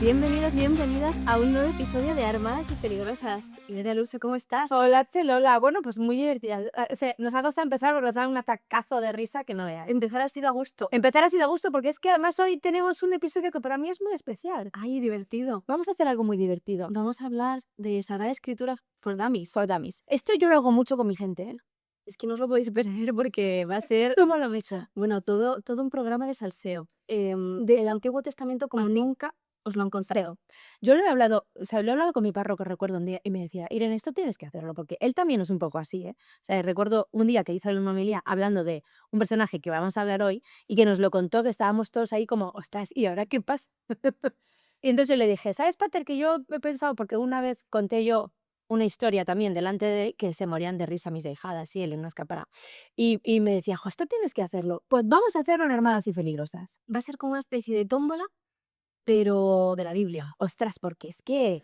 Bienvenidos, bienvenidas a un nuevo episodio de Armadas y Peligrosas. Irene Luce, ¿cómo estás? Hola, Chelola. Bueno, pues muy divertida. O sea, nos ha costado empezar porque nos da un atacazo de risa que no veas. Empezar ha sido a gusto. Empezar ha sido a gusto porque es que además hoy tenemos un episodio que para mí es muy especial. Ay, divertido. Vamos a hacer algo muy divertido. Vamos a hablar de Sagrada Escritura for Dummies. For Dummies. Esto yo lo hago mucho con mi gente, ¿eh? Es que no os lo podéis perder porque va a ser, ¿Cómo lo he hecho? bueno, todo un programa de salseo. Del Antiguo Testamento como así. nunca os lo encontré. Yo lo he hablado, o sea, lo he hablado con mi párroco, recuerdo un día, y me decía, Irene, esto tienes que hacerlo, porque él también es un poco así, ¿eh? O sea, recuerdo un día que hizo una homilía hablando de un personaje que vamos a hablar hoy, y que nos lo contó, que estábamos todos ahí como, ostras, ¿y ahora qué pasa? Y entonces yo le dije, ¿sabes, Pater, que yo he pensado, porque una vez conté yo una historia también delante de él, que se morían de risa mis hijadas y él en una escapada. Y me decía, jo, esto tienes que hacerlo. Pues vamos a hacerlo en Armadas y Peligrosas. Va a ser como una especie de tómbola, pero de la Biblia. Ostras, porque es que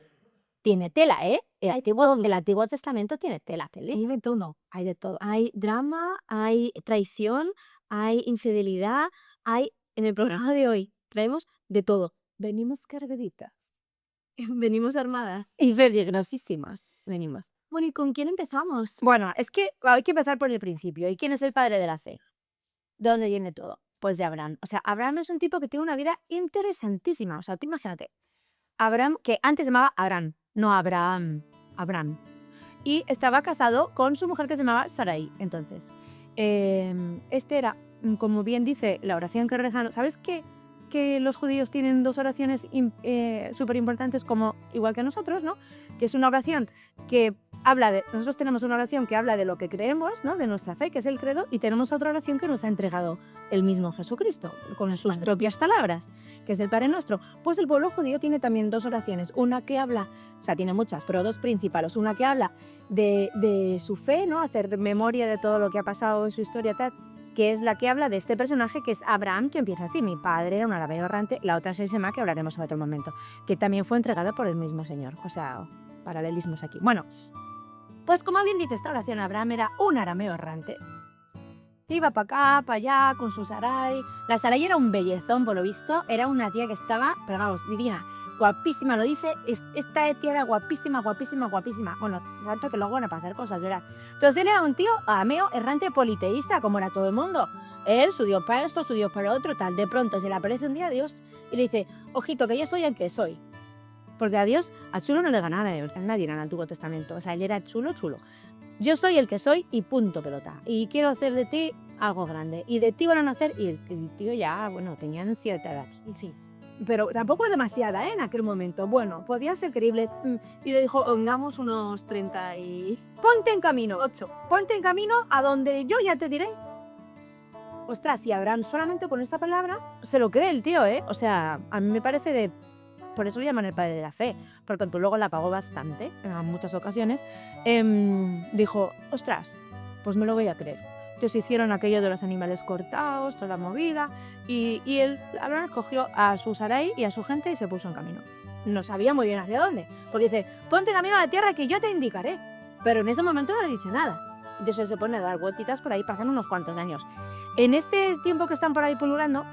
tiene tela, ¿eh? El Antiguo Testamento tiene tela, tele. Hay de todo. Hay de todo. Hay drama, hay traición, hay infidelidad, hay... En el programa de hoy traemos de todo. Venimos cargaditas. Venimos armadas. Y peligrosísimas. Venimos. Bueno, ¿y con quién empezamos? Bueno, es que hay que empezar por el principio. ¿Y quién es el padre de la fe? ¿De dónde viene todo? Pues de Abraham. O sea, Abraham es un tipo que tiene una vida interesantísima. O sea, tú imagínate. Abraham, que antes se llamaba Abraham, no Abraham. Abraham. Y estaba casado con su mujer que se llamaba Sarai. Entonces, este era, como bien dice la oración que rezan. ¿Sabes qué? Que los judíos tienen dos oraciones súper importantes, como igual que nosotros, ¿no? Que es una oración que habla de... Nosotros tenemos una oración que habla de lo que creemos, ¿no? De nuestra fe, que es el credo, y tenemos otra oración que nos ha entregado el mismo Jesucristo, con sus propias palabras, que es el Padre Nuestro. Pues el pueblo judío tiene también dos oraciones, una que habla, o sea, tiene muchas, pero dos principales, una que habla de su fe, ¿no? Hacer memoria de todo lo que ha pasado en su historia, tal, que es la que habla de este personaje que es Abraham, que empieza así, mi padre era un arameo errante, la otra es Sema, que hablaremos en otro momento, que también fue entregada por el mismo Señor, o sea, paralelismos aquí. Bueno, pues como bien dice esta oración, Abraham era un arameo errante. Iba para acá, para allá, con su Sarai. La Sarai era un bellezón, por lo visto, era una tía que estaba, pero vamos, divina, guapísima, lo dice, esta tía era guapísima, guapísima, guapísima. Bueno, tanto que luego van a pasar cosas, ¿verdad? Entonces él era un tío arameo errante politeísta, como era todo el mundo. Él, su Dios para esto, su Dios para otro, tal. De pronto se le aparece un día a Dios y le dice, ojito, que yo soy el que soy. Porque a Dios, a chulo no le ganaba a nadie en el Antiguo Testamento. O sea, él era chulo, chulo. Yo soy el que soy y punto pelota. Y quiero hacer de ti algo grande. Y de ti van a nacer... Y el tío ya, bueno, tenían cierta edad. Sí. Pero tampoco demasiada, ¿eh? En aquel momento. Bueno, podía ser creíble. Y le dijo, Pongamos unos 30 y... ponte en camino, 8. Ponte en camino a donde yo ya te diré. Ostras, y Abraham solamente con esta palabra se lo cree el tío, ¿eh? O sea, a mí me parece de... Por eso le llaman el padre de la fe, porque tú luego la pagó bastante, en muchas ocasiones. Dijo, ostras, pues me lo voy a creer. Entonces hicieron aquello de los animales cortados, toda la movida, y él, Abraham, escogió a su Sarai y a su gente y se puso en camino. No sabía muy bien hacia dónde, porque dice, ponte en camino a la tierra que yo te indicaré. Pero en ese momento no le dice nada. Entonces se pone a dar vueltitas por ahí, pasan unos cuantos años. En este tiempo que están por ahí pululando,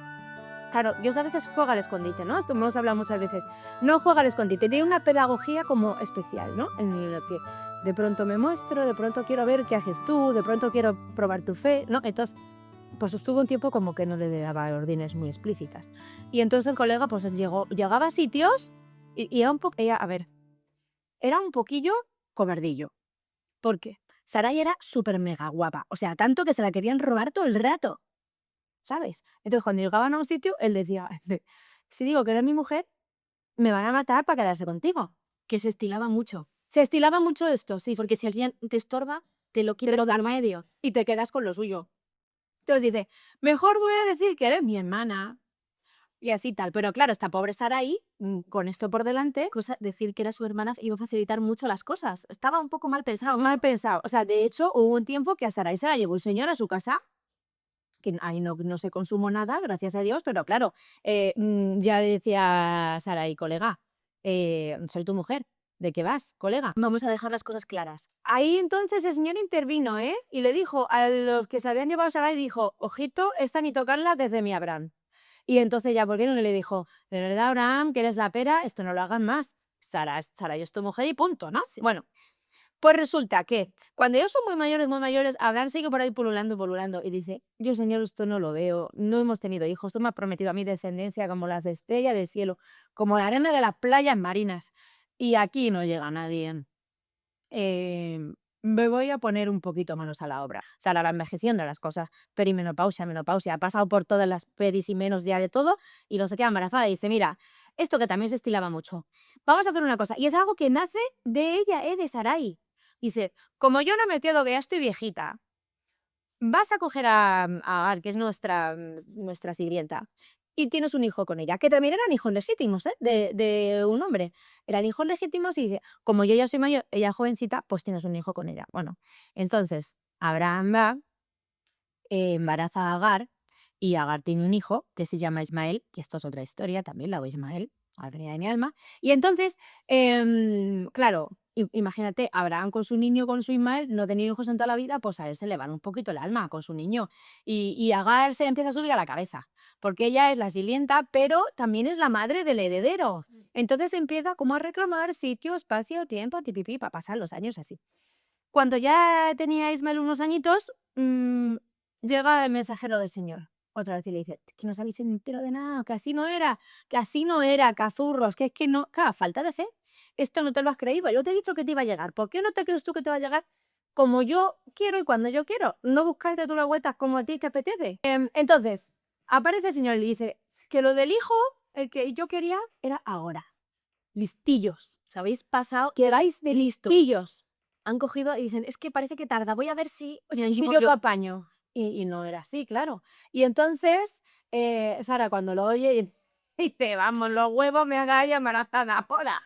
claro, Dios a veces juega al escondite, ¿no? Esto hemos hablado muchas veces. No juega al escondite, tiene una pedagogía como especial, ¿no? En lo que de pronto me muestro, de pronto quiero ver qué haces tú, de pronto quiero probar tu fe, ¿no? Entonces, pues estuvo un tiempo como que no le daba órdenes muy explícitas. Y entonces el colega pues llegaba a sitios y era un poco, era un poquillo cobardillo. ¿Por qué? Sarai era súper mega guapa, o sea, tanto que se la querían robar todo el rato. ¿Sabes? Entonces, cuando llegaban a un sitio, él decía, si digo que eres mi mujer, me van a matar para quedarse contigo. Que se estilaba mucho. Se estilaba mucho esto, sí, Porque si alguien te estorba, te lo quiere dar medio. y te quedas con lo suyo. Entonces dice, mejor voy a decir que eres mi hermana. Y así tal. Pero claro, esta pobre Sarai, con esto por delante, Decir que era su hermana iba a facilitar mucho las cosas. Estaba un poco mal pensado. mal pensado. O sea, de hecho, hubo un tiempo que a Sarai se la llevó un señor a su casa, que ahí no se consumó nada, gracias a Dios, pero claro, ya decía Sarai, colega, soy tu mujer. ¿De qué vas, colega? Vamos a dejar las cosas claras. Ahí entonces el señor intervino, ¿eh? Y le dijo a los que se habían llevado a Sarai, dijo, ojito, esta ni tocarla desde mi Abraham. Y entonces ya, ¿por qué no le dijo, de verdad, Abraham, que eres la pera, esto no lo hagan más? Sara, yo es tu mujer y punto, ¿no? Sí, bueno, pues resulta que cuando ellos son muy mayores, Abraham sigue por ahí pululando, pululando y dice, yo señor, esto no lo veo, no hemos tenido hijos, tú me has prometido a mi descendencia como las estrellas del cielo, como la arena de las playas marinas, y aquí no llega nadie. Me voy a poner un poquito manos a la obra. O sea, la va envejeciendo las cosas, perimenopausia, menopausia, ha pasado por todas las peris y menos ya de todo y no se queda embarazada y dice, mira, esto que también se estilaba mucho, vamos a hacer una cosa, y es algo que nace de ella, de Sarai. Dice, como yo no me quedo, que ya estoy viejita, vas a coger a Agar, que es nuestra sirvienta, y tienes un hijo con ella, que también eran hijos legítimos, ¿eh? De un hombre. Eran hijos legítimos y dice, como yo ya soy mayor, ella jovencita, pues tienes un hijo con ella. Bueno, entonces Abraham va, embaraza a Agar, y Agar tiene un hijo que se llama Ismael, que esto es otra historia también, la de Ismael, la venida de mi alma. Y entonces, claro, imagínate, Abraham con su niño, con su Ismael, no tenía hijos en toda la vida, pues a él se le va un poquito el alma con su niño. Y Agar se empieza a subir a la cabeza, porque ella es la sirvienta, pero también es la madre del heredero. Entonces empieza como a reclamar sitio, espacio, tiempo, tipipi, para pasar los años así. Cuando ya tenía Ismael unos añitos, llega el mensajero del Señor. Otra vez y le dice, que no sabéis entero de nada, que así no era, cazurros, que es que no, claro, falta de fe. Esto no te lo has creído, yo te he dicho que te iba a llegar, ¿por qué no te crees tú que te va a llegar como yo quiero y cuando yo quiero? No buscarte tú las vueltas como a ti te apetece. Entonces, aparece el Señor y le dice que lo del hijo, el que yo quería, era ahora. Listillos. Os habéis pasado Quedáis de listillos. han cogido y dicen, es que parece que tarda, voy a ver si... Oye, Si yo lo apaño. Y no era así, claro. Y entonces, Sara, cuando lo oye, dice, vamos, los huevos me haga ella embarazada, ¡pola!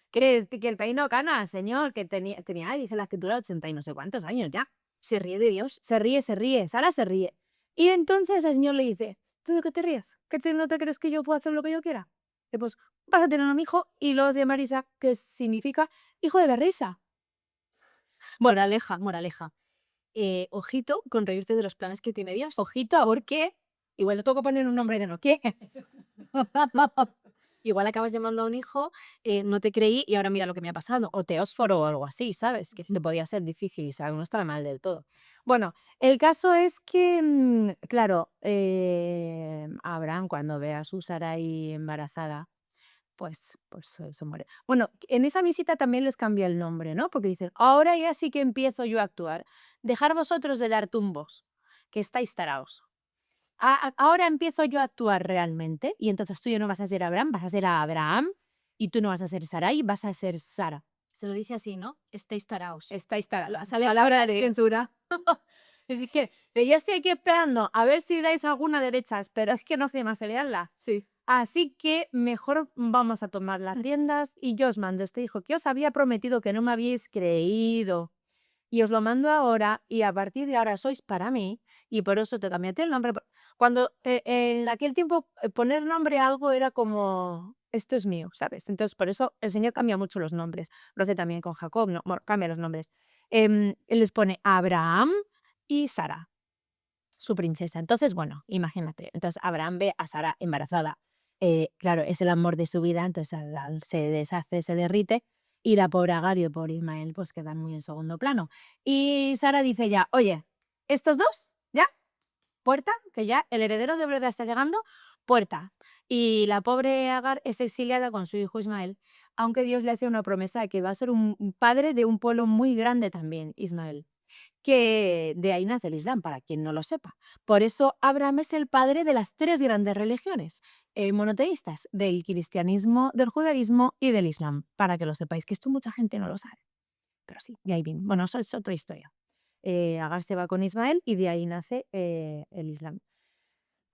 ¿Crees que el país no gana, señor? Que tenía, dice la escritura, 80 y no sé cuántos años ya. se ríe de Dios. Se ríe, Sara se ríe. Y entonces el señor le dice, ¿tú de qué te ríes? ¿No te crees que yo puedo hacer lo que yo quiera? Y pues, vas a tener un hijo y lo vas a llamar Isaac, que significa hijo de la risa. Moraleja, moraleja. Ojito con reírte de los planes que tiene Dios. Ojito, porque igual le tengo que poner un nombre de no quién. Igual acabas llamando a un hijo, no te creí y ahora mira lo que me ha pasado. O Teósforo o algo así, ¿sabes? Que te podía ser difícil, o sea, no estaba mal del todo. Bueno, el caso es que, claro, Abraham cuando ve a su Sarai embarazada, pues se muere. Bueno, en esa visita también les cambia el nombre, ¿no? Porque dicen, ahora ya sí que empiezo yo a actuar. Dejar vosotros de dar tumbos, que estáis taraos. Ahora empiezo yo a actuar realmente y entonces tú ya no vas a ser Abraham, vas a ser Abraham y tú no vas a ser Sarai, vas a ser Sara. Se lo dice así, ¿no? Estáis taraos. Estáis taraos. Sale palabra de censura. Es decir, que yo estoy aquí esperando a ver si dais alguna derechas, pero es que no sé más pelearla. Sí. Así que mejor vamos a tomar las riendas y yo os mando este hijo que os había prometido que no me habíais creído. Y os lo mando ahora y a partir de ahora sois para mí y por eso te cambié el nombre. Cuando en aquel tiempo poner nombre a algo era como, esto es mío, ¿sabes? Entonces por eso el Señor cambia mucho los nombres. Lo hace también con Jacob, no, bueno, cambia los nombres. Él les pone Abraham y Sara, su princesa. Entonces, bueno, imagínate. Entonces Abraham ve a Sara embarazada. Claro, es el amor de su vida, entonces se deshace, se derrite. Y la pobre Agar y el pobre Ismael pues quedan muy en segundo plano. Y Sara dice ya, oye, estos dos, ya, puerta, que ya el heredero de verdad está llegando, puerta. Y la pobre Agar es exiliada con su hijo Ismael, aunque Dios le hace una promesa de que va a ser un padre de un pueblo muy grande también, Ismael, que de ahí nace el Islam, para quien no lo sepa. Por eso Abraham es el padre de las tres grandes religiones monoteístas, del cristianismo, del judaísmo y del Islam, para que lo sepáis, que esto mucha gente no lo sabe. Pero sí, y ahí viene. Bueno, eso es otra historia. Agar se va con Ismael y de ahí nace el Islam.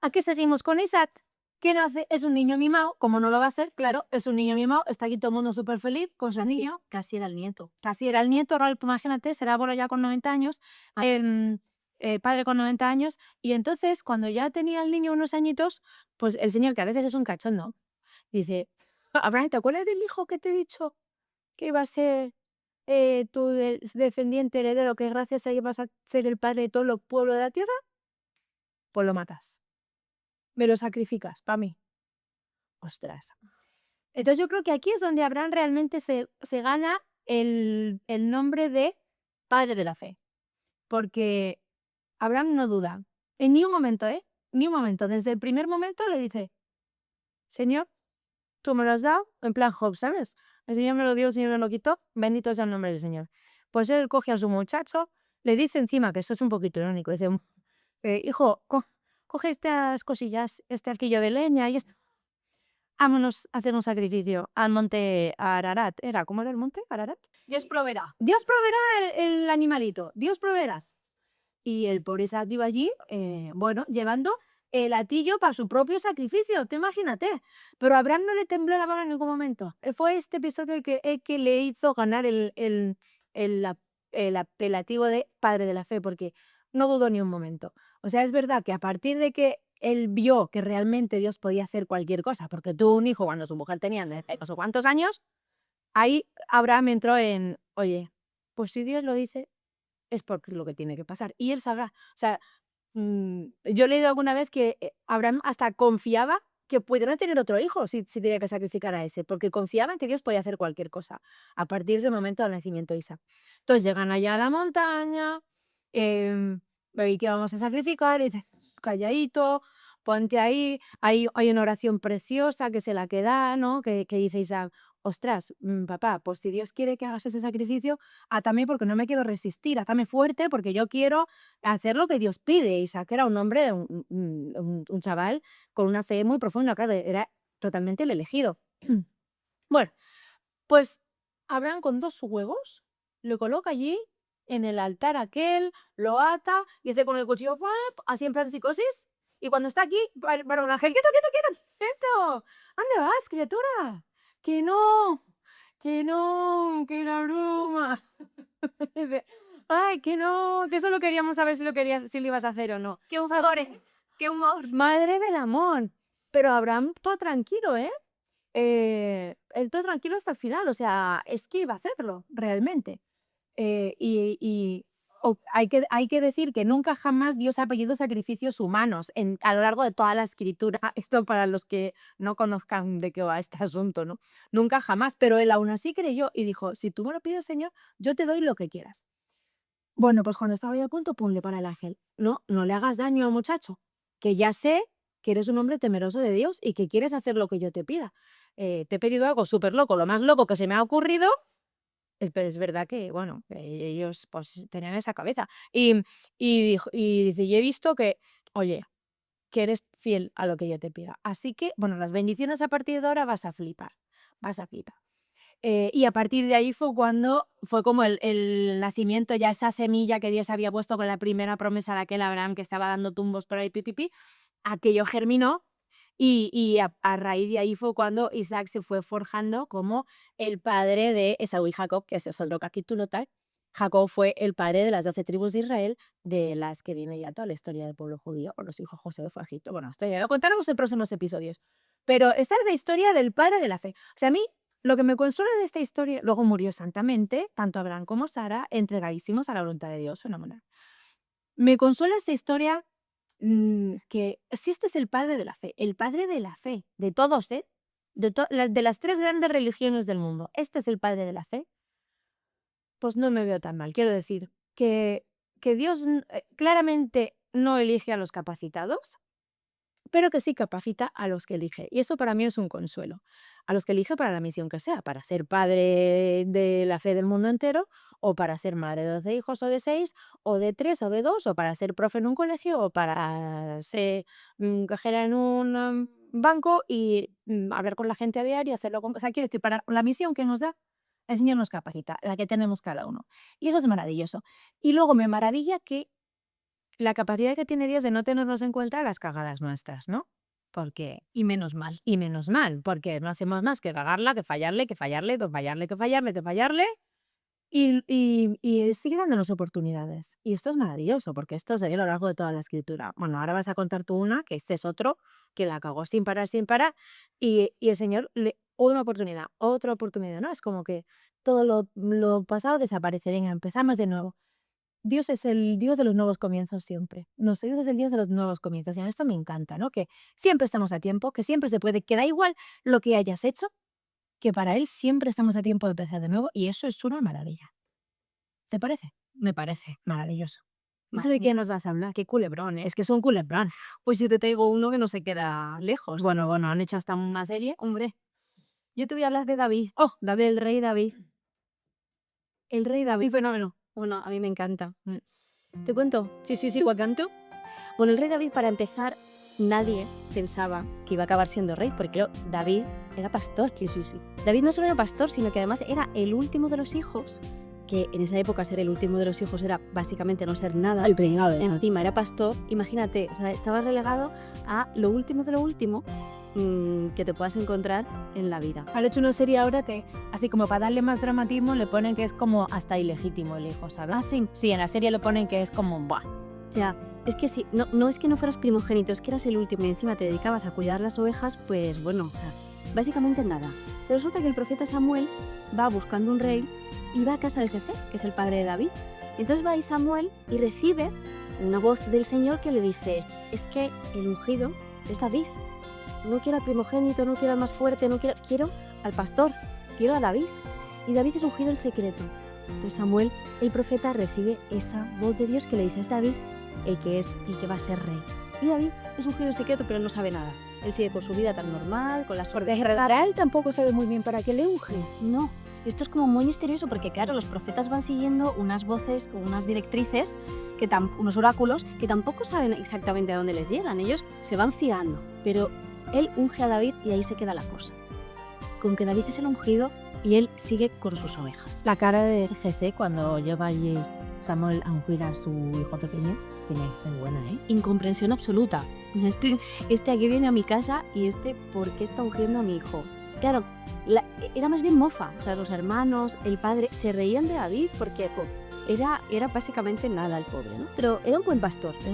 ¿A qué seguimos con Isaac? ¿Qué nace? Es un niño mimado, como no lo va a ser, claro, es un niño mimado, está aquí todo el mundo súper feliz con su niño. Casi era el nieto. Casi era el nieto, ahora imagínate, será abuelo ya con 90 años, padre con 90 años, y entonces cuando ya tenía el niño unos añitos, pues el señor, que a veces es un cachondo, dice, Abraham, ¿te acuerdas del hijo que te he dicho? que iba a ser tu descendiente heredero, que gracias a él vas a ser el padre de todos los pueblos de la tierra, pues lo matas. Me lo sacrificas para mí. Ostras. Entonces yo creo que aquí es donde Abraham realmente se gana el nombre de padre de la fe. Porque Abraham no duda. En ni un momento, ¿eh? Ni un momento. Desde el primer momento le dice, Señor, tú me lo has dado, en plan Job, ¿sabes? El Señor me lo dio, el Señor me lo quitó, bendito sea el nombre del Señor. Pues él coge a su muchacho, le dice encima, que esto es un poquito irónico, dice, hijo, coge estas cosillas, este arquillo de leña y esto. Vámonos a hacer un sacrificio al monte Ararat. ¿Cómo era el monte Ararat? Dios proveerá. Dios proveerá el animalito, Dios proveerás. Y el pobre Isaac iba allí, bueno, llevando el hatillo para su propio sacrificio, tú imagínate. Pero a Abraham no le tembló la mano en ningún momento. Fue este episodio el que le hizo ganar el apelativo de padre de la fe, porque no dudó ni un momento. O sea, es verdad que a partir de que él vio que realmente Dios podía hacer cualquier cosa, porque tuvo un hijo cuando su mujer tenía no sé cuántos años, ahí Abraham entró en, oye, pues si Dios lo dice, es porque lo que tiene que pasar. Y él sabrá. O sea, yo he leído alguna vez que Abraham hasta confiaba que pudiera tener otro hijo si tenía que sacrificar a ese, porque confiaba en que Dios podía hacer cualquier cosa a partir del momento del nacimiento de Isaac. Entonces llegan allá a la montaña, y que vamos a sacrificar, y dice, calladito, ponte ahí, hay una oración preciosa que se la queda, ¿no? Que dice Isaac, ostras, papá, pues si Dios quiere que hagas ese sacrificio, atame porque no me quiero resistir, atame fuerte porque yo quiero hacer lo que Dios pide. Isaac era un hombre, un chaval con una fe muy profunda, claro, era totalmente el elegido. Bueno, pues Abraham con 2 huevos lo coloca allí en el altar aquel, lo ata y hace con el cuchillo ¡fuap! Así en plan psicosis. Y cuando está aquí, para un ángel, quieto, quieto, quieto, quieto. ¿Dónde vas, criatura? Que no, que la broma. Dice, ay, que no, que solo queríamos saber si si lo ibas a hacer o no. ¡Qué usadores! ¡Qué humor! Madre del amor. Pero Abraham todo tranquilo, ¿eh? Él todo tranquilo hasta el final, o sea, es que iba a hacerlo, realmente. Hay que decir que nunca jamás Dios ha pedido sacrificios humanos a lo largo de toda la escritura. Esto para los que no conozcan de qué va este asunto, ¿no? Nunca jamás, pero él aún así creyó y dijo, si tú me lo pides, Señor, yo te doy lo que quieras. Bueno, pues cuando estaba ya a punto, pum, le para el ángel. No, no le hagas daño al muchacho, que ya sé que eres un hombre temeroso de Dios y que quieres hacer lo que yo te pida. Te he pedido algo súper loco, lo más loco que se me ha ocurrido, pero es verdad que, bueno, que ellos pues tenían esa cabeza. Y dice, y he visto que, oye, que eres fiel a lo que yo te pida. Así que, bueno, las bendiciones a partir de ahora vas a flipar, vas a flipar. Y a partir de ahí fue cuando fue como el nacimiento, ya esa semilla que Dios había puesto con la primera promesa de aquel Abraham que estaba dando tumbos por ahí, pipipi, aquello germinó y a raíz de ahí fue cuando Isaac se fue forjando como el padre de Esaú y Jacob, que ese es otro capítulo tal. Jacob fue el padre de las 12 tribus de Israel, de las que viene ya toda la historia del pueblo judío, con los hijos José fue a Egipto. Bueno, esto ya lo contaremos en próximos episodios. Pero esta es la historia del padre de la fe. O sea, a mí lo que me consuela de esta historia, luego murió santamente, tanto Abraham como Sara, entregadísimos a la voluntad de Dios, fenomenal. Me consuela esta historia que si este es el padre de la fe de todos, ¿eh? De las 3 grandes religiones del mundo, este es el padre de la fe, pues no me veo tan mal. Quiero decir que Dios claramente no elige a los capacitados, pero que sí capacita a los que elige. Y eso para mí es un consuelo. A los que elige para la misión que sea, para ser padre de la fe del mundo entero, o para ser madre de 12 hijos o de 6, o de 3 o de 2, o para ser profe en un colegio, o para ser cajera en un banco y hablar con la gente a diario, hacerlo o sea, quiero decir, para la misión que nos da, el Señor nos capacita, la que tenemos cada uno. Y eso es maravilloso. Y luego me maravilla que la capacidad que tiene Dios de no tenernos en cuenta las cagadas nuestras, ¿no? Porque, Y menos mal. y menos mal, porque no hacemos más que cagarla, que fallarle, que fallarle, que fallarle, que fallarle, que fallarle, y él sigue dándonos oportunidades. Y esto es maravilloso, porque esto se ve a lo largo de toda la escritura. Bueno, ahora vas a contar tú una, que este es otro, que la cagó sin parar, y el Señor otra oportunidad, ¿no? Es como que todo lo pasado desaparece, venga, empezamos de nuevo. Dios es el Dios de los nuevos comienzos siempre. Dios es el Dios de los nuevos comienzos. Y a esto me encanta, ¿no? Que siempre estamos a tiempo, que siempre se puede, que da igual lo que hayas hecho, que para Él siempre estamos a tiempo de empezar de nuevo y eso es una maravilla. ¿Te parece? Me parece. Maravilloso. ¿De Vale. qué nos vas a hablar? Qué culebrón, ¿eh? Es que es un culebrón. Pues yo te traigo uno que no se queda lejos. Bueno, han hecho hasta una serie. Hombre, yo te voy a hablar de David. ¡Oh! David, el rey David. El rey Un David. fenómeno. Bueno, a mí me encanta. Mm. ¿Te cuento? Sí, ¿cuál canto? Bueno, el rey David, para empezar, nadie pensaba que iba a acabar siendo rey, porque claro, David era pastor. Sí. David no solo era pastor, sino que además era el último de los hijos, que en esa época ser el último de los hijos era básicamente no ser nada. El pringado. Encima era pastor, imagínate, o sea, estaba relegado a lo último de lo último que te puedas encontrar en la vida. Han hecho una serie ahora que, así como para darle más dramatismo, le ponen que es como hasta ilegítimo el hijo, ¿sabes? Ah, sí. Sí, en la serie lo ponen que es como, ¡buah! O sea, es que sí, no es que no fueras primogénito, es que eras el último y encima te dedicabas a cuidar las ovejas, pues bueno, o sea, básicamente nada. Pero resulta que el profeta Samuel va buscando un rey y va a casa de Jesé, que es el padre de David. Entonces va ahí Samuel y recibe una voz del Señor que le dice, es que el ungido es David. No quiero al primogénito, no quiero al más fuerte, quiero al pastor, quiero a David. Y David es ungido en secreto. Entonces Samuel, el profeta, recibe esa voz de Dios que le dice, es David el que va a ser rey. Y David es ungido en secreto, pero él no sabe nada. Él sigue con su vida tan normal, con las órdenes. Para él tampoco sabe muy bien para qué le unge. No, esto es como muy misterioso porque claro, los profetas van siguiendo unas voces o unas directrices, unos oráculos, que tampoco saben exactamente a dónde les llegan. Ellos se van fiando, pero él unge a David y ahí se queda la cosa. Con que David es el ungido y él sigue con sus ovejas. La cara de Jesé cuando llega allí Samuel a ungir a su hijo pequeño tiene que ser buena, ¿eh? Incomprensión absoluta. O sea, este aquí viene a mi casa y ¿por qué está ungiendo a mi hijo? Claro, era más bien mofa. O sea, los hermanos, el padre, se reían de David porque era básicamente nada el pobre, ¿no? Pero era un buen pastor, se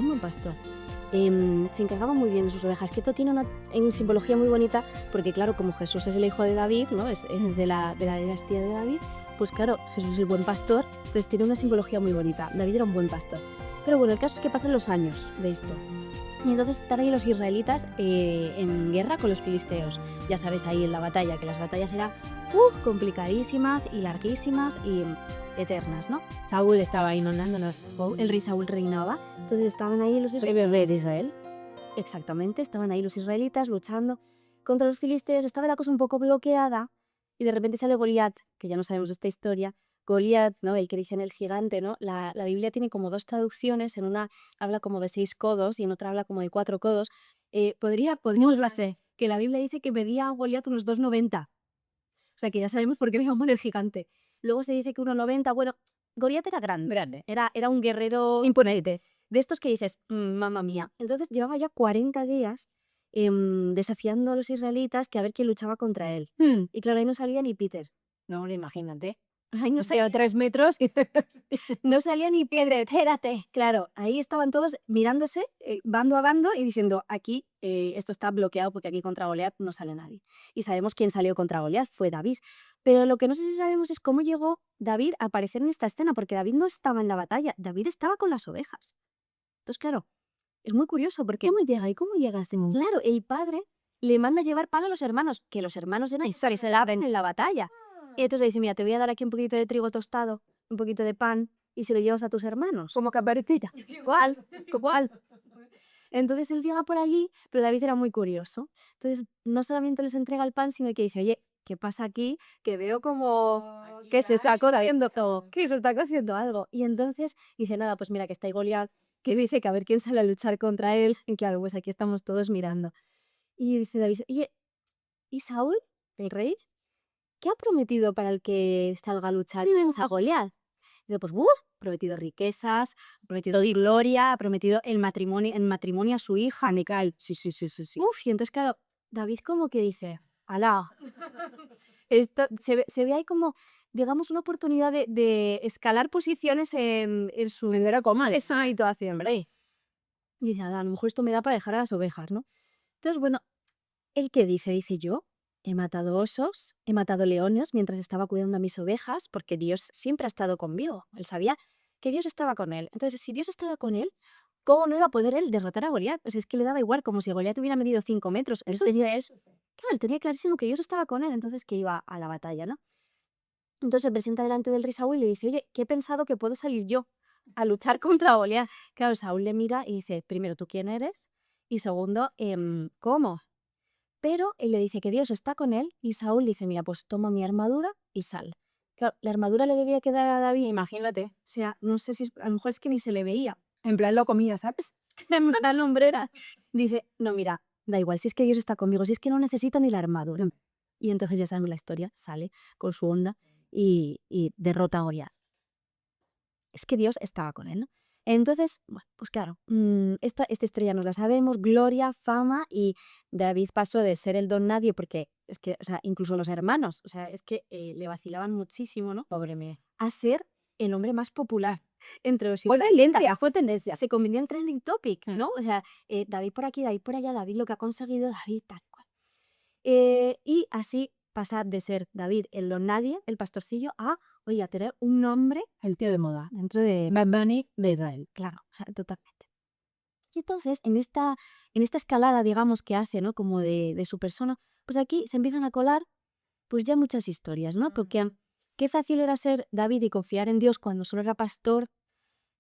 encargaba muy bien de sus ovejas, que esto tiene una simbología muy bonita, porque claro, como Jesús es el hijo de David, ¿no? Es de la dinastía de David, pues claro, Jesús es el buen pastor, entonces tiene una simbología muy bonita. David era un buen pastor. Pero bueno, el caso es que pasan los años de esto. Y entonces están ahí los israelitas en guerra con los filisteos. Ya sabes, ahí en la batalla, que las batallas eran complicadísimas y larguísimas y eternas, ¿no? Saúl estaba ahí inundándonos. El rey Saúl reinaba. Entonces estaban ahí los israelitas. El rey de Israel. Exactamente, estaban ahí los israelitas luchando contra los filisteos. Estaba la cosa un poco bloqueada y de repente sale Goliat, que ya no sabemos esta historia. Goliat, ¿no? El que dicen el gigante, ¿no? La Biblia tiene como dos traducciones, en una habla como de 6 codos y en otra habla como de 4 codos. Podríamos hablarse que la Biblia dice que medía Goliat unos 2,90. O sea que ya sabemos por qué le llaman el gigante. Luego se dice que 1,90. Bueno, Goliat era grande. Era un guerrero imponente. De estos que dices, mamma mía. Entonces llevaba ya 40 días desafiando a los israelitas que a ver quién luchaba contra él. Y claro, ahí no salía ni Peter. No, imagínate. Ay, no sé, 3 metros. no salía ni Pedro, espérate. Claro, ahí estaban todos mirándose bando a bando y diciendo, aquí esto está bloqueado porque aquí contra Goliat no sale nadie. Y sabemos quién salió contra Goliat, fue David. Pero lo que no sé si sabemos es cómo llegó David a aparecer en esta escena, porque David no estaba en la batalla, David estaba con las ovejas. Entonces, claro, es muy curioso porque... ¿Cómo llega y cómo llega este mundo? Claro, el padre le manda a llevar pan a los hermanos, que los hermanos eran que se la abren en la batalla. Y entonces dice, mira, te voy a dar aquí un poquito de trigo tostado, un poquito de pan, y se lo llevas a tus hermanos. Como caperucita. ¿Cuál? Entonces él llega por allí, pero David era muy curioso. Entonces no solamente les entrega el pan, sino que dice, oye, ¿qué pasa aquí? Que veo como que se está haciendo todo, que se está haciendo algo. Y entonces dice, nada, pues mira que está ahí Goliat, que dice que a ver quién sale a luchar contra él. Y claro, pues aquí estamos todos mirando. Y dice David, oye, ¿y Saúl, el rey? ¿Qué ha prometido para el que salga a luchar y venza a Goliat? Y digo, pues, prometido riquezas, ha prometido gloria, ha prometido el matrimonio a su hija, Mical. Sí. Y entonces, claro, David como que dice, alá, esto se ve ahí como, digamos, una oportunidad de escalar posiciones en su Vender a comer. esa situación, ¿verdad? Y dice, a lo mejor esto me da para dejar a las ovejas, ¿no? Entonces, bueno, ¿el qué dice? Dice yo, he matado osos, he matado leones mientras estaba cuidando a mis ovejas, porque Dios siempre ha estado conmigo. Él sabía que Dios estaba con él. Entonces, si Dios estaba con él, ¿cómo no iba a poder él derrotar a Goliat? Pues es que le daba igual, como si Goliat hubiera medido 5 metros. Claro, él tenía clarísimo que Dios estaba con él, entonces que iba a la batalla, ¿no? Entonces se presenta delante del rey Saúl y le dice, oye, que he pensado que puedo salir yo a luchar contra Goliat. Claro, Saúl le mira y dice, primero, ¿tú quién eres? Y segundo, ¿cómo? Pero él le dice que Dios está con él y Saúl dice, mira, pues toma mi armadura y sal. Claro, la armadura le debía quedar a David, Imagínate. o sea, no sé si, a lo mejor es que ni se le veía. En plan lo comía, ¿sabes? En la lumbrera. Dice, no, mira, da igual, si es que Dios está conmigo, si es que no necesito ni la armadura. Y entonces ya sabemos la historia, sale con su onda y derrota a Goliat. Es que Dios estaba con él, ¿no? Entonces, bueno, pues claro, esta historia nos la sabemos, gloria, fama, y David pasó de ser el don nadie, porque es que, o sea, incluso los hermanos, o sea, es que le vacilaban muchísimo, ¿no? Pobre mío. A ser el hombre más popular entre los Fue israelitas. fue tendencia. Se convirtió en trending topic, Mm. ¿no? O sea, David por aquí, David por allá, David lo que ha conseguido, David tal cual. Y así pasar de ser David el don nadie, el pastorcillo, a, oye, a tener un nombre El tío de moda. dentro de... Bad Bunny de Israel. Claro, o sea, totalmente. Y entonces, en esta escalada, digamos, que hace, ¿no? Como de su persona, pues aquí se empiezan a colar, pues ya muchas historias, ¿no? Porque qué fácil era ser David y confiar en Dios cuando solo era pastor,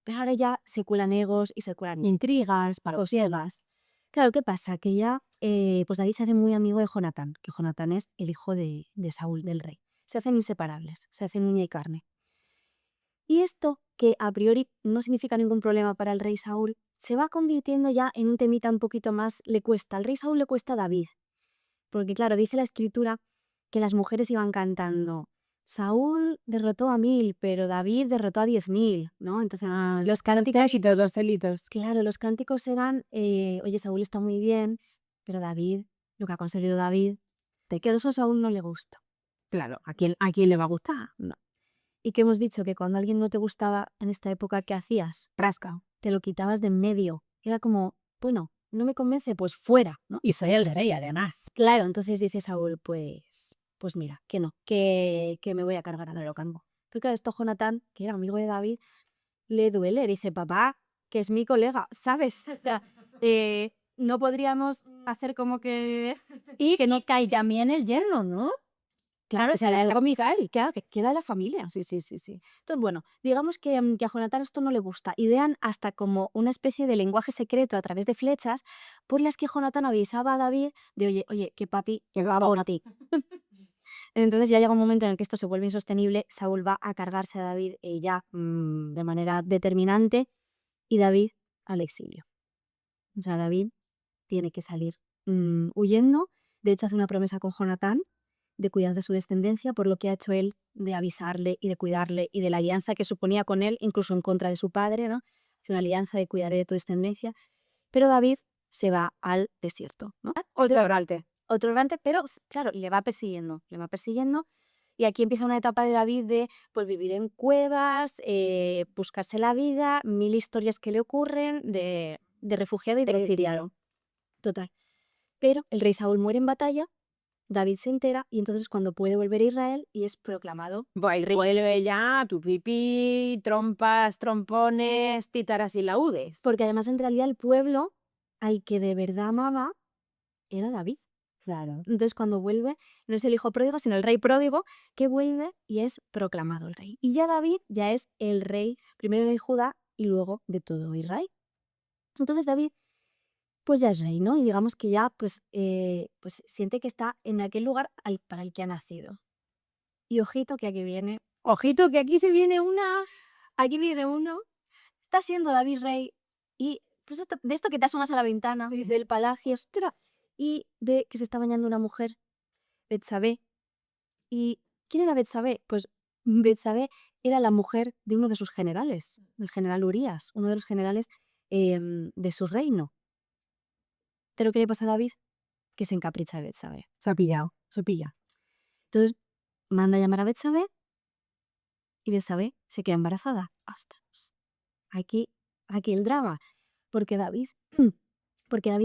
pero ahora ya se cuelan egos y se cuelan Intrigas, cosiegas. Claro, ¿qué pasa? Que ya, pues David se hace muy amigo de Jonatán, que Jonatán es el hijo de Saúl, del rey. Se hacen inseparables, se hacen uña y carne. Y esto, que a priori no significa ningún problema para el rey Saúl, se va convirtiendo ya en un temita un poquito más, le cuesta, al rey Saúl le cuesta a David. Porque claro, dice la escritura que las mujeres iban cantando, Saúl derrotó a 1000, pero David derrotó a 10.000, ¿no? Entonces, los cánticos, los celitos. claro, los cánticos eran, oye, Saúl está muy bien, pero David, lo que ha conseguido David, de que eso a Saúl no le gusta. Claro, ¿a quién le va a gustar? No. Y que hemos dicho que cuando alguien no te gustaba en esta época, ¿qué hacías? Rasca. Te lo quitabas de en medio. Era como, bueno, no me convence, pues fuera, ¿no? Y soy el rey, además. Claro, entonces dice Saúl, pues mira, que no, que me voy a cargar a Dorocango. Pero claro, esto Jonatán, que era amigo de David, le duele. Dice, papá, que es mi colega, ¿sabes? O sea, no podríamos hacer como que... Y que no cae también el yerno, ¿no? Claro, O sea, algo Micael. claro, que queda la familia, sí, sí, sí, sí. Entonces, bueno, digamos que a Jonatán esto no le gusta. Idean hasta como una especie de lenguaje secreto a través de flechas por las que Jonatán avisaba a David de, oye, que papi, Que va ahora a ti. Entonces ya llega un momento en el que esto se vuelve insostenible, Saúl va a cargarse a David ya de manera determinante y David al exilio. O sea, David tiene que salir huyendo. De hecho, hace una promesa con Jonatán de cuidar de su descendencia por lo que ha hecho él de avisarle y de cuidarle y de la alianza que suponía con él, incluso en contra de su padre, ¿no? Hace una alianza de cuidaré de tu descendencia. Pero David se va al desierto, ¿no? Otro orante. Otro errante, pero claro, le va persiguiendo. Y aquí empieza una etapa de David de pues vivir en cuevas, buscarse la vida, 1000 historias que le ocurren de refugiado y de exiliado. Total. Pero el rey Saúl muere en batalla, David se entera y entonces cuando puede volver a Israel y es proclamado. Vuelve ya, tu pipí, trompas, trompones, títaras y laúdes. Porque además en realidad el pueblo al que de verdad amaba era David. Claro. Entonces cuando vuelve, no es el hijo pródigo, sino el rey pródigo, que vuelve y es proclamado el rey. Y ya David ya es el rey, primero de Judá y luego de todo Israel. Entonces David pues ya es rey, ¿no? Y digamos que ya pues siente que está en aquel lugar para el que ha nacido. Y ojito que aquí viene, Ojito, que aquí se viene una. aquí viene uno, está siendo David rey y pues de esto que te asomas a la ventana del palacio, ostras, y ve que se está bañando una mujer, Betsabé. ¿Y quién era Betsabé? Pues Betsabé era la mujer de uno de sus generales, el general Urías, uno de los generales de su reino. ¿Pero qué le pasa a David? Que se encapricha de Betsabé. Se ha pillado, se pilla. Entonces manda a llamar a Betsabé y Betsabé se queda embarazada. Ostras. Aquí el drama. Porque David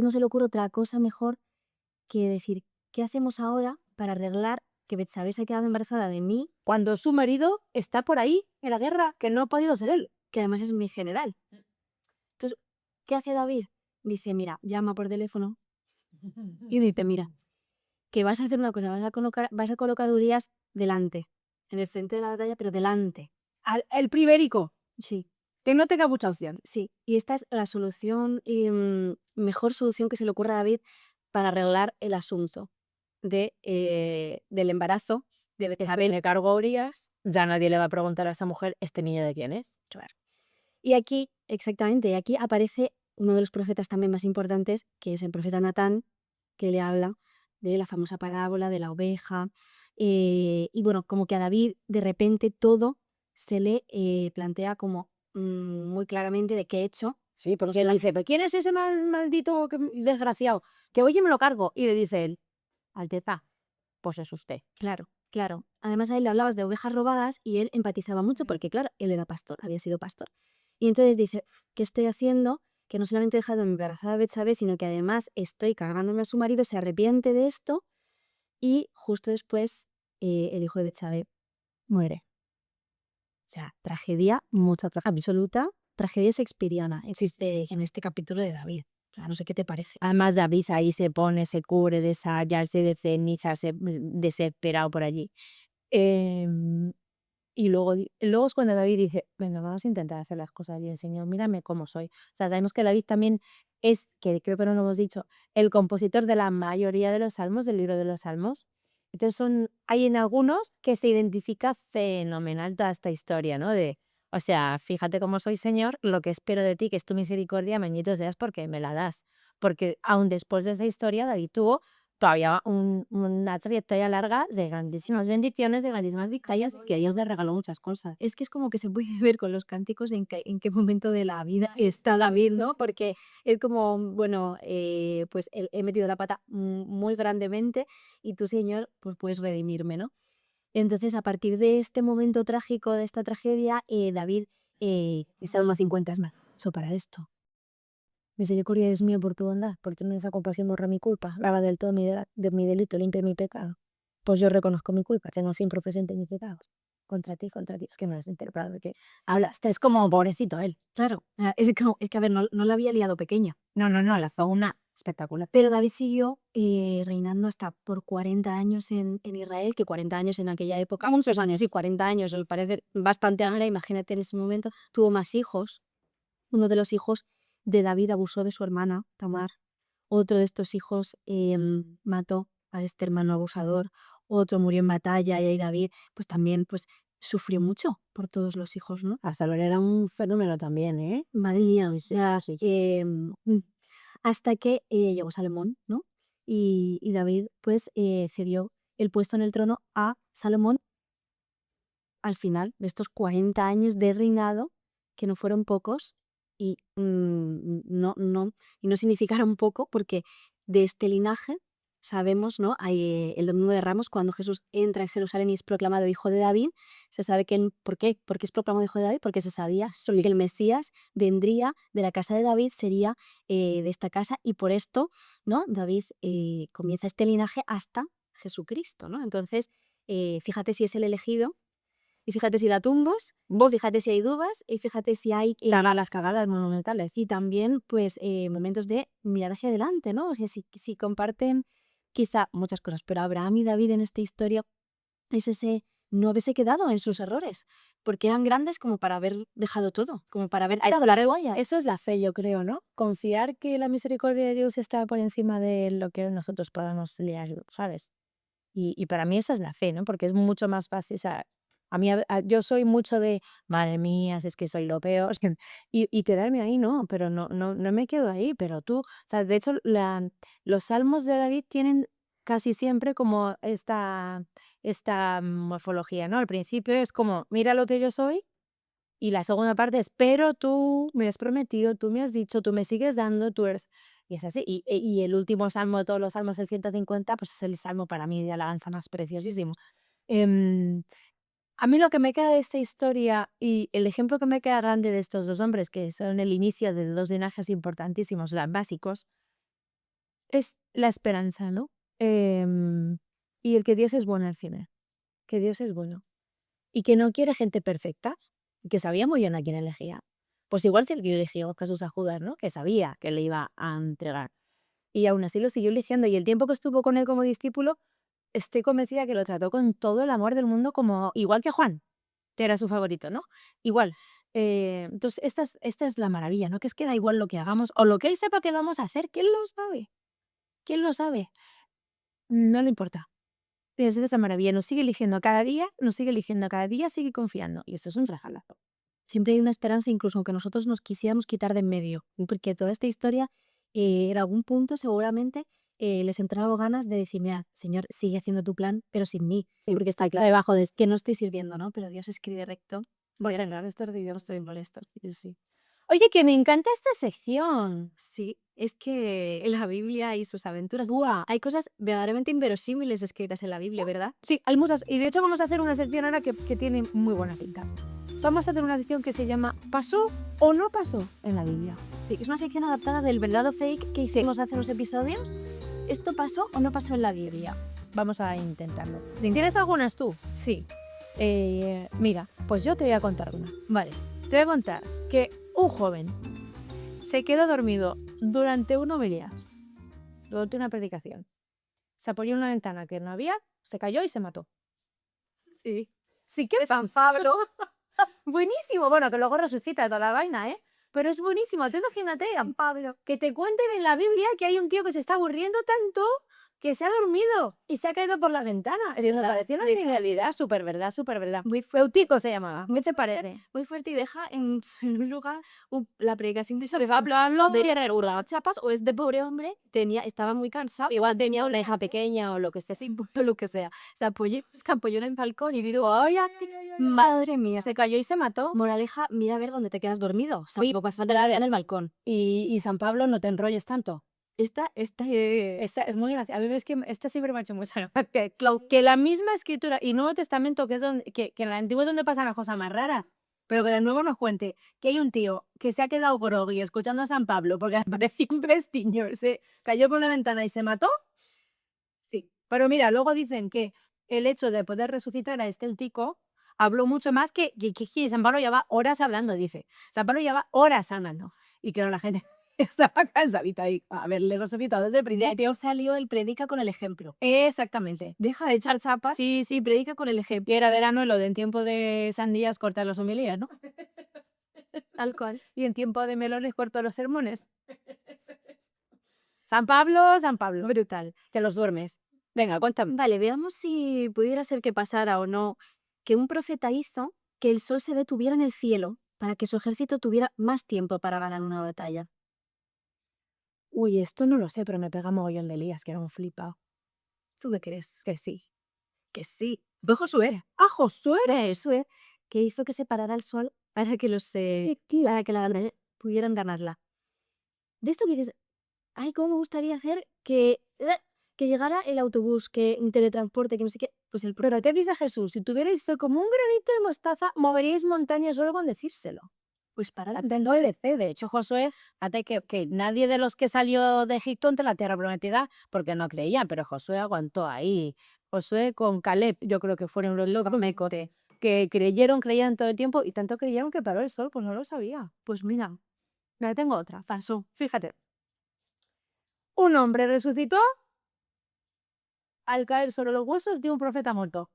no se le ocurre otra cosa mejor que decir, ¿qué hacemos ahora para arreglar que Betsabé se ha quedado embarazada de mí, Cuando su marido está por ahí en la guerra, que no ha podido ser él. que además es mi general. Entonces, ¿qué hace David? Dice, mira, llama por teléfono y dice, mira, que vas a hacer una cosa, vas a colocar a Urias delante, en el frente de la batalla, pero delante. El primerico, Sí, que no tenga mucha opción. sí. Y esta es la solución, mejor solución que se le ocurre a David para arreglar el asunto del embarazo de Que Betsabé. le cargo a Urias, ya nadie le va a preguntar a esa mujer, ¿este niño de quién es? Claro. Y aquí, exactamente, y aquí aparece uno de los profetas también más importantes, que es el profeta Natán, que le habla de la famosa parábola de la oveja. Y bueno, como que a David de repente todo se le plantea como muy claramente de qué hecho. Sí, porque él dice, ¿pero quién es ese maldito desgraciado? Que oye, me lo cargo. Y le dice él, Alteza, pues es usted. Claro, claro. Además a él le hablabas de ovejas robadas y él empatizaba mucho porque, claro, él era pastor, había sido pastor. Y entonces dice, ¿qué estoy haciendo? Que no solamente he dejado embarazada a Betsabé, sino que además estoy cargándome a su marido, se arrepiente de esto y justo después el hijo de Betsabé muere. O sea, tragedia, mucha tragedia, absoluta, tragedia shakespeariana existe en este capítulo de David. O sea, no sé qué te parece. Además, David ahí se pone, se cubre de sayas, de cenizas, desesperado por allí. Y luego es cuando David dice, venga, vamos a intentar hacer las cosas bien, Señor, mírame cómo soy. O sea, sabemos que David también es, que creo que no lo hemos dicho, el compositor de la mayoría de los salmos, del libro de los salmos. Entonces hay en algunos que se identifica fenomenal toda esta historia, ¿no? O sea, fíjate cómo soy, Señor, lo que espero de ti, que es tu misericordia, bendito seas porque me la das. Porque aún después de esa historia, David tuvo todavía una trayectoria larga de grandísimas bendiciones, de grandísimas victorias, que Dios le regaló muchas cosas. Es que es como que se puede ver con los cánticos en qué momento de la vida está David, ¿no? Porque él como, bueno, pues he metido la pata muy grandemente y tú, Señor, pues puedes redimirme, ¿no? Entonces, a partir de este momento trágico, de esta tragedia, David, el Salmo 50 es maravilloso para esto. Misericordia, Dios mío, por tu bondad, por tener esa compasión, borra mi culpa, lava del todo de mi delito, limpia mi pecado. Pues yo reconozco mi culpa, tengo siempre presente mis pecados. Contra ti, es que me lo has interpretado, que hablaste, es como pobrecito él. Claro, es que a ver, no la había liado pequeña. No, la zona espectacular. Pero David siguió reinando hasta por 40 años en Israel, que 40 años en aquella época, muchos años, sí, 40 años, me parece bastante ahora, imagínate en ese momento, tuvo más hijos. Uno de los hijos de David abusó de su hermana, Tamar. Otro de estos hijos mató a este hermano abusador. Otro murió en batalla y ahí David, pues también pues, sufrió mucho por todos los hijos, ¿no? Absalón era un fenómeno también, ¿eh? Madre mía, o sea, hasta que llegó Salomón, ¿no? Y David, pues, cedió el puesto en el trono a Salomón al final de estos 40 años de reinado, que no fueron pocos y no significaron poco, porque de este linaje sabemos, ¿no? Hay, el domingo de Ramos, cuando Jesús entra en Jerusalén y es proclamado hijo de David, se sabe que, ¿por qué? ¿Por qué es proclamado hijo de David? Porque se sabía que el Mesías vendría de la casa de David, sería de esta casa, y por esto, ¿no? David comienza este linaje hasta Jesucristo, ¿no? Entonces, fíjate si es el elegido, y fíjate si da tumbos, fíjate si hay dudas, y fíjate si hay Las cagadas monumentales. y también pues momentos de mirar hacia adelante, ¿no? O sea, si comparten quizá muchas cosas, pero Abraham y David en esta historia es ese no haberse quedado en sus errores, porque eran grandes como para haber dejado todo, como para haber dado la rebolla. Eso es la fe, yo creo, ¿no? Confiar que la misericordia de Dios está por encima de lo que nosotros podamos liar, ¿sabes? Y para mí esa es la fe, ¿no? Porque es mucho más fácil, o sea, yo soy mucho de, madre mía, si es que soy lo peor, y quedarme ahí, no, pero no me quedo ahí, pero tú, o sea, de hecho, los salmos de David tienen casi siempre como esta morfología, ¿no? Al principio es como, mira lo que yo soy, y la segunda parte es, pero tú me has prometido, tú me has dicho, tú me sigues dando, tú eres... Y es así. Y el último salmo de todos los salmos, el 150, pues es el salmo para mí de alabanza más preciosísimo. Em, a mí lo que me queda de esta historia y el ejemplo que me queda grande de estos dos hombres, que son el inicio de dos linajes importantísimos, básicos, es la esperanza, ¿no? Em, y el que Dios es bueno al final. Que Dios es bueno. Y que no quiere gente perfecta. Y que sabía muy bien a quién elegía. Pues igual que el que eligió Jesús a Judas, ¿no? Que sabía que le iba a entregar. Y aún así lo siguió eligiendo. Y el tiempo que estuvo con él como discípulo, estoy convencida que lo trató con todo el amor del mundo, como igual que Juan, que era su favorito, ¿no? Igual. Entonces, esta es la maravilla, ¿no? Que es que da igual lo que hagamos o lo que él sepa que vamos a hacer, que él lo sabe. Que él lo sabe. No le importa. Esa es la maravilla. Nos sigue eligiendo cada día, sigue confiando. Y eso es un regalazo. Siempre hay una esperanza, incluso aunque nosotros nos quisiéramos quitar de en medio, porque toda esta historia, en algún punto seguramente les entraba ganas de decir, mira, Señor, sigue haciendo tu plan, pero sin mí, porque está claro debajo de que no estoy sirviendo, ¿no? Pero Dios escribe recto. Voy a arreglar esto de Dios, estoy molesto. Sí. Oye, que me encanta esta sección. Sí, es que en la Biblia y sus aventuras, ¡buah! Hay cosas verdaderamente inverosímiles escritas en la Biblia, ¿verdad? Sí, hay muchas. Y de hecho vamos a hacer una sección ahora que tiene muy buena pinta. Vamos a hacer una sección que se llama ¿Pasó o no pasó en la Biblia? Sí, es una sección adaptada del verdad o fake que hicimos hace unos episodios. ¿Esto pasó o no pasó en la Biblia? Vamos a intentarlo. ¿Tienes algunas tú? Sí. Mira, pues yo te voy a contar una. Vale. Te voy a contar que un joven se quedó dormido durante una homilía, durante una predicación. Se apoyó en una ventana que no había, se cayó y se mató. Sí. Sí que San Pablo. Buenísimo. Bueno, que luego resucita toda la vaina, ¿eh? Pero es buenísimo. Tú imagínate, San Pablo, que te cuenten en la Biblia que hay un tío que se está aburriendo tanto que se ha dormido y se ha caído por la ventana. Es que me pareció una genialidad, súper verdad, súper verdad. Muy Feutico se llamaba. ¿Qué te parece? muy fuerte y deja en un lugar la predicación de San Pablo de regular chapas o este pobre hombre estaba muy cansado, igual tenía una hija pequeña o lo que sea, lo que sea. Se apoyó en el balcón y digo, ay, madre mía, Se cayó y se mató. moraleja, mira a ver dónde te quedas dormido. Para faltar en el balcón. Y San Pablo, no te enrolles tanto. Esta Es muy graciosa. A mí es que esta siempre me ha hecho muy sano. Que la misma escritura y Nuevo Testamento, que es donde, que en el Antiguo es donde pasan las cosas más raras, pero que en el Nuevo nos cuente que hay un tío que se ha quedado groggy escuchando a San Pablo porque parecía un pestiño, se cayó por la ventana y se mató. Sí, pero mira, luego dicen que el hecho de poder resucitar a este tico habló mucho más que San Pablo lleva horas hablando, dice. San Pablo lleva horas hablando. Y claro, la gente estaba cansadita ahí. Haberle resucitado desde el principio. salió el predica con el ejemplo. Exactamente. Deja de echar chapas. Sí, predica con el ejemplo. Y era verano, lo de en tiempo de sandías cortar los homilías, ¿no? Tal cual. Y en tiempo de melones corto los sermones. San Pablo, brutal. Que los duermes. Venga, cuéntame. Vale, veamos si pudiera ser que pasara o no que un profeta hizo que el sol se detuviera en el cielo para que su ejército tuviera más tiempo para ganar una batalla. Uy, esto no lo sé, pero me pega mogollón de Elías, que era un flipado. ¿Tú qué crees? Que sí. Que sí. Fue Josué. ¡Ah, Josué! Era Josué que hizo que se parara el sol para que para que pudieran ganarla. De esto que dices, ay, cómo me gustaría hacer que llegara el autobús, que un teletransporte, que no sé qué. Pues el Pero te dice Jesús, si tuvierais esto como un granito de mostaza, moveríais montañas solo con decírselo. pues para No obedece. De hecho, Josué, fíjate que nadie de los que salió de Egipto entre la tierra prometida, porque no creían, pero Josué aguantó ahí. Josué con Caleb, yo creo que fueron los locos que creían todo el tiempo y tanto creyeron que paró el sol, pues no lo sabía. Pues mira, Ya tengo otra. Pasó. Fíjate. Un hombre resucitó al caer sobre los huesos de un profeta muerto.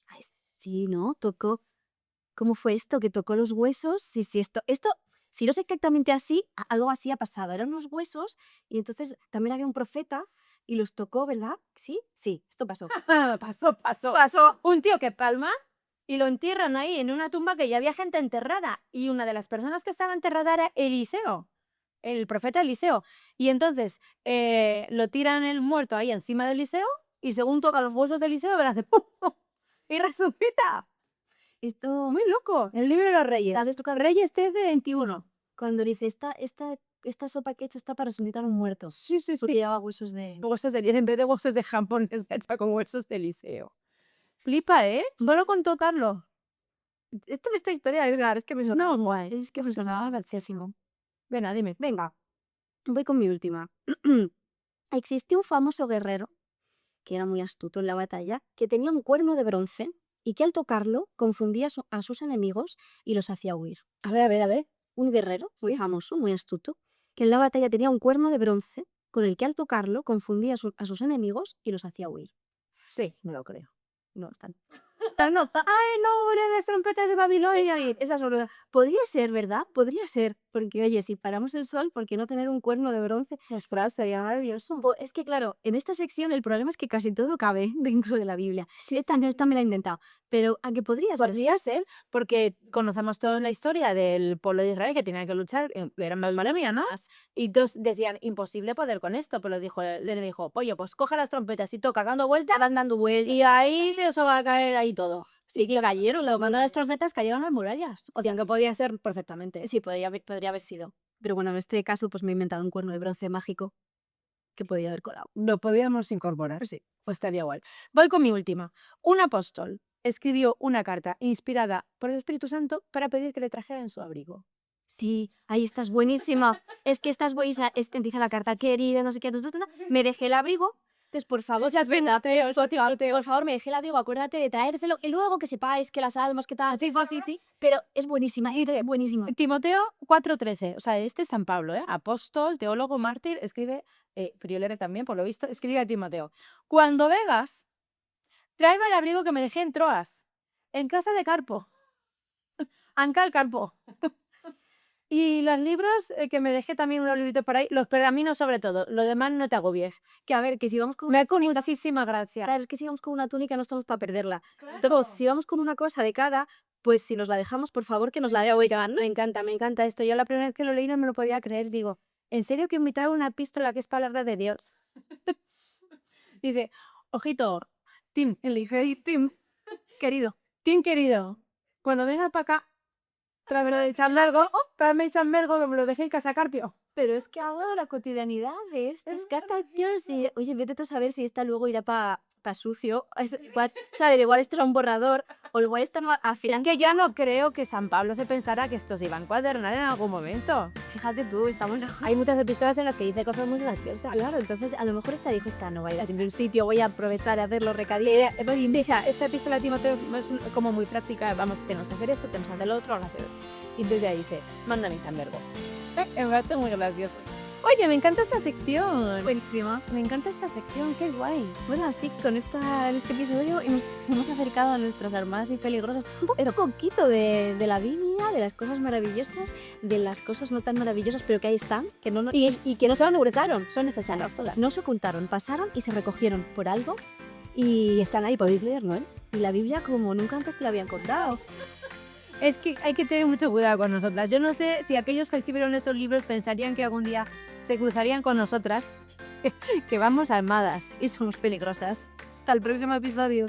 ay, sí, ¿no? Tocó. ¿Cómo fue esto? Que tocó los huesos. Sí, esto, si no es exactamente así, algo así ha pasado. Eran unos huesos y entonces también había un profeta y los tocó, ¿verdad? Sí, esto pasó. Pasó. Un tío que palma y lo entierran ahí en una tumba que ya había gente enterrada. Y una de las personas que estaba enterrada era Eliseo, el profeta Eliseo. Y entonces lo tiran el muerto ahí encima de Eliseo y según toca los huesos de Eliseo, hace ¡pum! Y resucita. Esto, Muy loco. El libro de los Reyes. ¿has visto Reyes 13:21. cuando dice, esta sopa que he hecho está para resucitar a un muerto? Sí. Porque llevaba huesos de... Huesos de en vez de huesos de jamón, es hecha con huesos de Eliseo. Flipa, ¿eh? Solo con tocarlo. Esta historia es rara, es que me sonaba No, guay. Es que me sonaba gracioso. Venga, dime. Venga, voy con mi última. Existe un famoso guerrero que era muy astuto en la batalla, que tenía un cuerno de bronce y que al tocarlo confundía a sus enemigos y los hacía huir. A ver. Un guerrero muy Sí. famoso, muy astuto, que en la batalla tenía un cuerno de bronce con el que al tocarlo confundía a sus enemigos y los hacía huir. Sí, me lo creo. No están. No. ¡Ay, no! ¡Eran las trompetas de Babilonia! Esa soledad. Podría ser, ¿verdad? Podría ser. Porque, oye, si paramos el sol, ¿por qué no tener un cuerno de bronce? Ostras, sería maravilloso. Es que, claro, en esta sección el problema es que casi todo cabe dentro de la Biblia. Sí, esta me la he inventado. Pero, ¿a qué podría ser? Podría ser, porque conocemos toda la historia del pueblo de Israel que tenía que luchar, eran malmarianas, y todos decían, imposible poder con esto, pero le dijo, pollo, pues coge las trompetas y toca dando vueltas, Vas dando vueltas. y ahí se os va a caer ahí todo. Sí, que cayeron. Cuando las trompetas cayeron las murallas. O sea, que podía ser perfectamente. Sí, podría haber sido. Pero bueno, en este caso, pues me he inventado un cuerno de bronce mágico que podía haber colado. Lo podíamos incorporar, sí, pues estaría igual. Voy con mi última. Un apóstol escribió una carta inspirada por el Espíritu Santo para pedir que le trajeran su abrigo. Sí, ahí estás buenísima. Es que estás buenísima. Empieza la carta querida, no sé qué. Me dejé el abrigo. Entonces, por favor, seas vengate, por favor, me dejé el abrigo, acuérdate de traérselo. Y luego que sepáis que las almas, que tal. Sí. Pero es buenísima, buenísima. Timoteo 4:13, o sea, este es San Pablo, apóstol, teólogo, mártir, escribe, friolero también, por lo visto, escribe a Timoteo. Cuando vengas, tráeme el abrigo que me dejé en Troas, en casa de Carpo. Ancal Carpo. Y los libros que me dejé también unos libritos por ahí, los pergaminos sobre todo, lo demás no te agobies. Que a ver, que si vamos con Me ha con muchísima gracia. Claro, es que si vamos con una túnica no estamos para perderla. Entonces, si vamos con una cosa de cada, pues si nos la dejamos, por favor, que nos la dé a Me encanta esto. Yo la primera vez que lo leí no me lo podía creer, digo, ¿en serio que invitaron una epístola que es palabra de Dios? Dice, ojito, Tim, él dice, Tim, querido, cuando vengas para acá, tráemelo de Chanlargo, tráeme el Chanmergo que me lo dejé en casa Carpio. Pero es que hago la cotidianidad de estas cartas, Dios, y oye, vete tú a saber si esta luego irá para sucio, ¿sabes? Igual esto era un borrador, o igual esto no, al final... Que ya no creo que San Pablo se pensara que esto se iba a encuadernar en algún momento. Fíjate tú, estamos lejos. Hay muchas epístolas en las que dice cosas muy graciosas. Claro, entonces a lo mejor esta dijo, esta no va a ir a un sitio, voy a aprovechar a hacer los recadillos. Dice, esta epístola de Timoteo es como muy práctica, vamos, tenemos que hacer esto, tenemos que hacer lo otro, y entonces ya dice, mándame un chambergo. Me parece muy gracioso. Oye, me encanta esta sección. Buenísima. Me encanta esta sección, qué guay. Bueno, así con en este episodio hemos acercado a nuestras armadas y peligrosas un poquito de la Biblia, de las cosas maravillosas, de las cosas no tan maravillosas, pero que ahí están, que no, y que no se ocultaron, son necesarias todas. No se ocultaron, pasaron y se recogieron por algo y están ahí, podéis leerlo, ¿eh? Y la Biblia como nunca antes te la habían contado. Es que hay que tener mucho cuidado con nosotras. Yo no sé si aquellos que escribieron estos libros pensarían que algún día se cruzarían con nosotras, que vamos armadas y somos peligrosas. Hasta el próximo episodio.